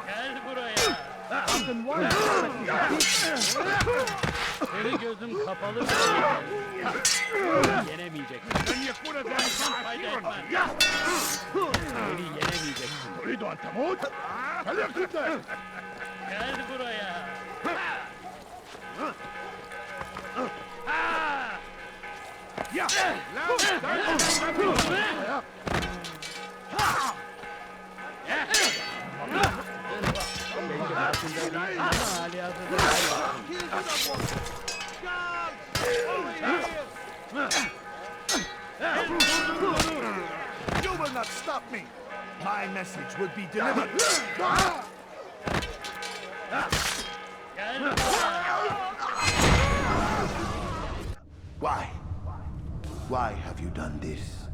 Gel buraya. How can one expect to defeat me? Seni gözüm kapalı bile yenemeyeceksin. Beni yenemeyeceksin. Beni yenemeyeceksin. تريد أن تموت؟ فليقتلك! Gel buraya. You will not stop me! My message will be delivered! Why? Why have you done this?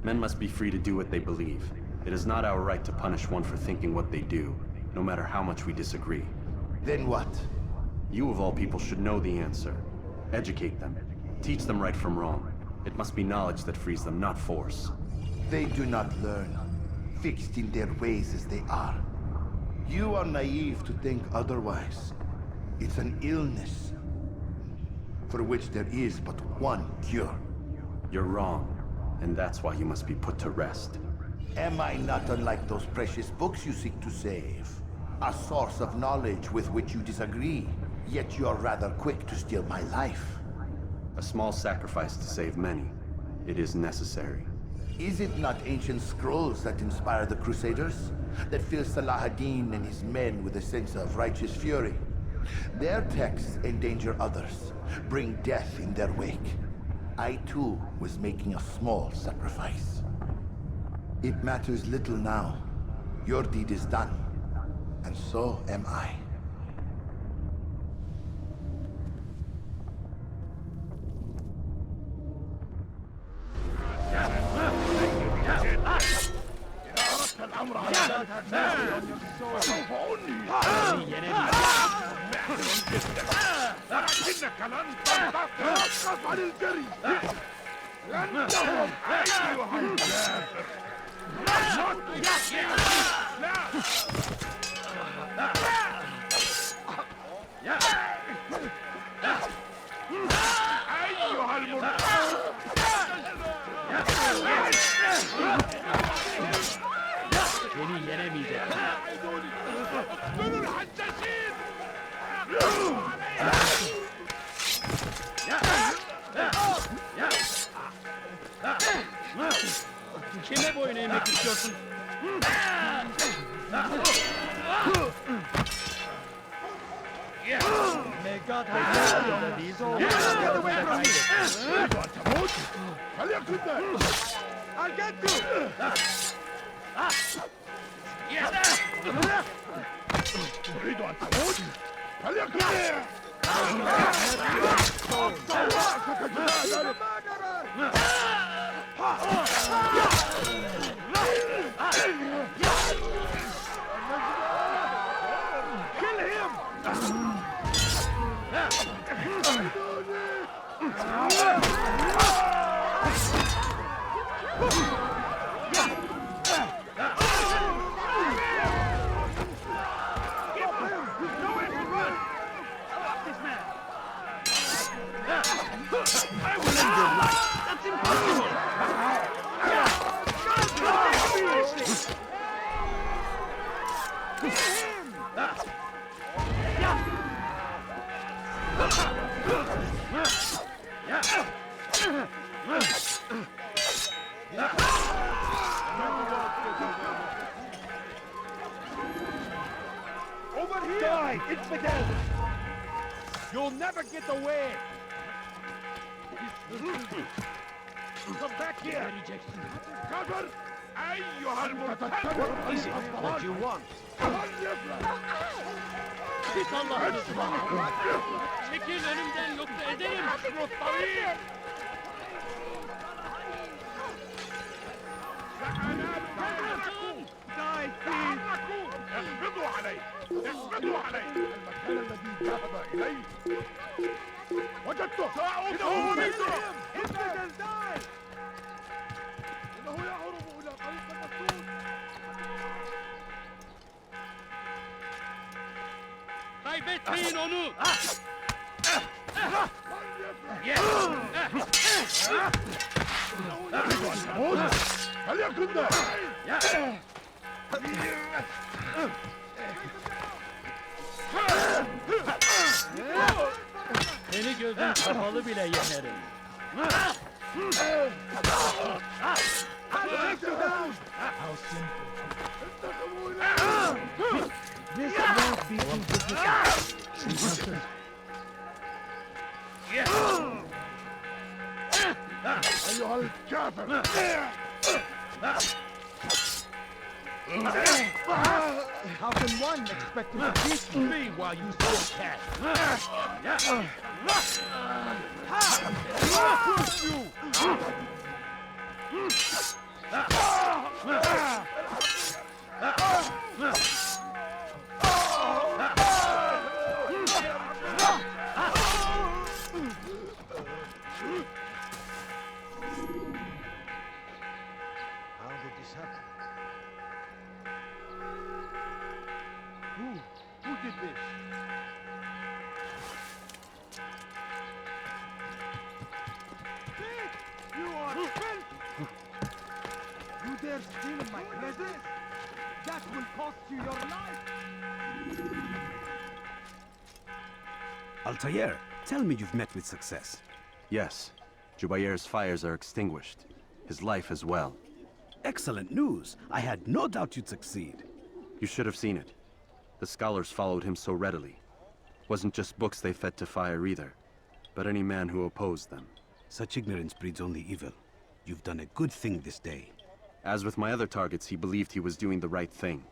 Men must be free to do what they believe. It is not our right to punish one for thinking what they do, no matter how much we disagree. Then what? You of all people should know the answer. Educate them. Teach them right from wrong. It must be knowledge that frees them, not force. They do not learn, fixed in their ways as they are. You are naive to think otherwise. It's an illness for which there is but one cure. You're wrong, and that's why you must be put to rest. Am I not unlike those precious books you seek to save? A source of knowledge with which you disagree, yet you're rather quick to steal my life. A small sacrifice to save many. It is necessary. Is it not ancient scrolls that inspire the Crusaders? That fill Salah ad-Din and his men with a sense of righteous fury? Their texts endanger others, bring death in their wake. I too was making a small sacrifice. It matters little now. Your deed is done, and so am I. Beni yenemeyeceksin. Durun haddesin! Kime boyun eğmek istiyorsun? May God have mercy on these souls. Get away from me! You want to move? I'll get you! تريد أن تموت؟ فليكن Kill him! I will end your life! That's impossible! Over here! Die, infidel! You'll never get away! Come back here! Cover! أيها المرتد! Easy, what do you want? Git Allah'ını! Çekil önümden yoksa ederim şunu tabii! Die, please! اقبضوا عليه! اقبضوا عليه! المكان الذي ذهب إليه وجدته! إنه منكم! Infidel, die! إنه يهرب إلى طريق المسدود! Kaybetmeyin onu! تريد أن تموت؟ فليكن ذلك! Seni gözün kapalı bile yenerim. This won't be too difficult. أيها الكافر! How can one expect to defeat me while you still can? Push you! How did this happen? Who did this? Thief! You are filth! You dare steal in my presence? That will cost you your life! Altair, tell me you've met with success. Yes. Jubair's fires are extinguished. His life as well. Excellent news. I had no doubt you'd succeed. You should have seen it. The scholars followed him so readily. Wasn't just books they fed to fire either, but any man who opposed them. Such ignorance breeds only evil. You've done a good thing this day. As with my other targets, he believed he was doing the right thing,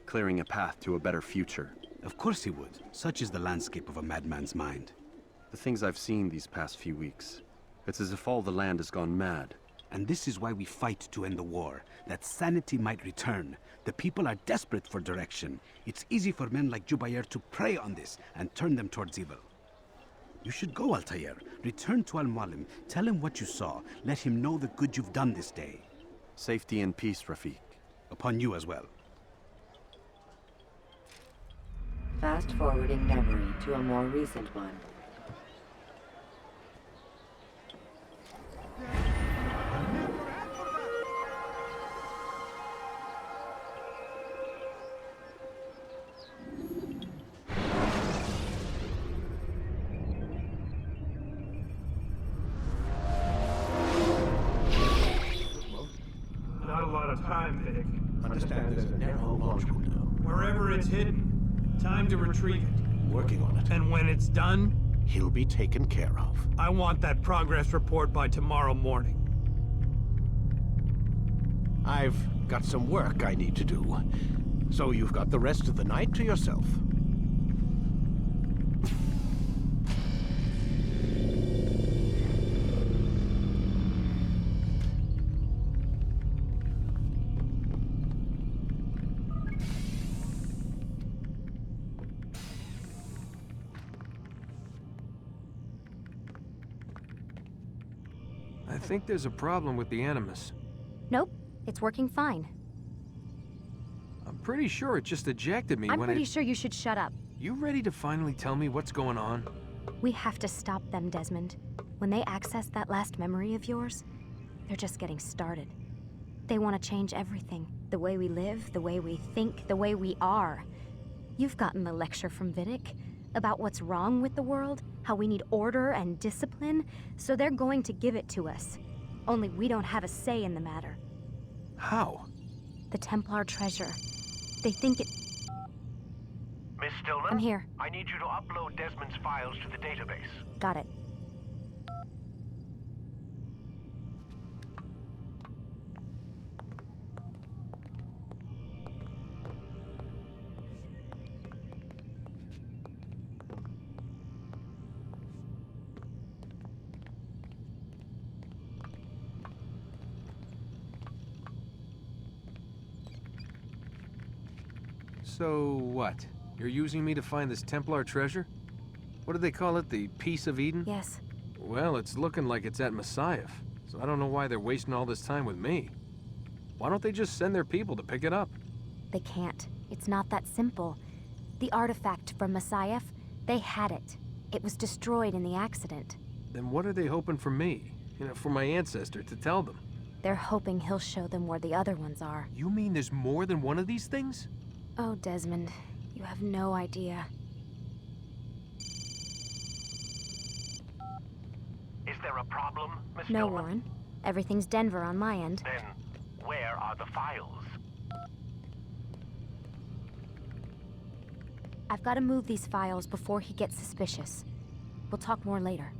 clearing a path to a better future. Of course he would. Such is the landscape of a madman's mind. The things I've seen these past few weeks, it's as if all the land has gone mad. And this is why we fight to end the war, that sanity might return. The people are desperate for direction. It's easy for men like Jubair to prey on this and turn them towards evil. You should go, Altair. Return to Al-Mualim. Tell him what you saw. Let him know the good you've done this day. Safety and peace, Rafiq. Upon you as well. Fast-forwarding memory to a more recent one. Not a lot of time, Vic. Understand there's a narrow launch window. Wherever it's hidden, time to retrieve it. Working on it. And when it's done, He'll be taken care of. I want that progress report by tomorrow morning. I've got some work I need to do. So you've got the rest of the night to yourself. I think there's a problem with the Animus. Nope, it's working fine. I'm pretty sure it just ejected me I'm when pretty sure you should shut up. You ready to finally tell me what's going on? We have to stop them, Desmond. When they access that last memory of yours, they're just getting started. They want to change everything. The way we live, the way we think, the way we are. You've gotten the lecture from Vidic about what's wrong with the world, how we need order and discipline, so they're going to give it to us. Only we don't have a say in the matter. How? The Templar treasure. They think it... Miss Stillman? I'm here. I need you to upload Desmond's files to the database. Got it. So what? You're using me to find this Templar treasure? What do they call it, the Peace of Eden? Yes. Well, it's looking like it's at Messiah, so I don't know why they're wasting all this time with me. Why don't they just send their people to pick it up? They can't. It's not that simple. The artifact from Messiah, they had it. It was destroyed in the accident. Then what are they hoping for me? You know, for my ancestor to tell them? They're hoping he'll show them where the other ones are. You mean there's more than one of these things? Oh, Desmond, you have no idea. Is there a problem, Miss No, Stillman? Warren. Everything's Denver on my end. Then, where are the files? I've got to move these files before he gets suspicious. We'll talk more later.